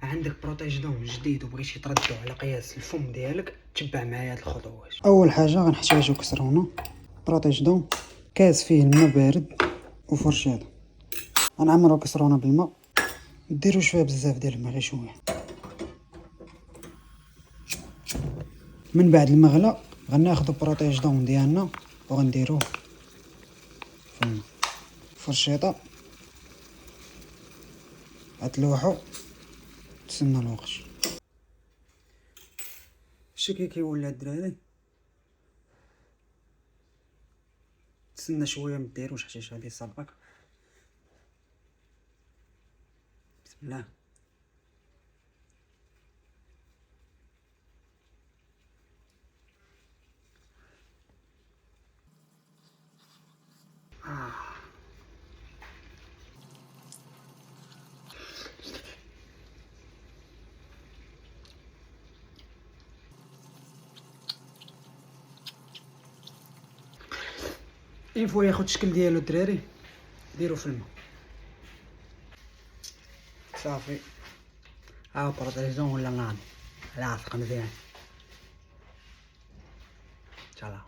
عندك بروتيج دون جديد وبغيتي تردو على قياس الفم ديالك، تبع معايا هاد الخطوات. اول حاجه غنحتاجو كسرونه بروتيج دون، كاس فيه الماء بارد وفرشاطه. غنعمرو كسرونه بالماء، مديروش فيها بزاف ديال الماء، غير شويه. من بعد المغلى غناخدو بروتيج دون ديالنا وغنديروه في الماء، فرشاطه غتلوحو تسنى الوقت. شتي كي كيولي الدراري، تسنى شويه، مديروش حتى غادي يصبك. بسم الله. اين فوا ياخد الشكل ديالو الدراري، ديرو في الماء صافي. ها بروتيزون ولا ناضي، لاصق مزيان. تشالا.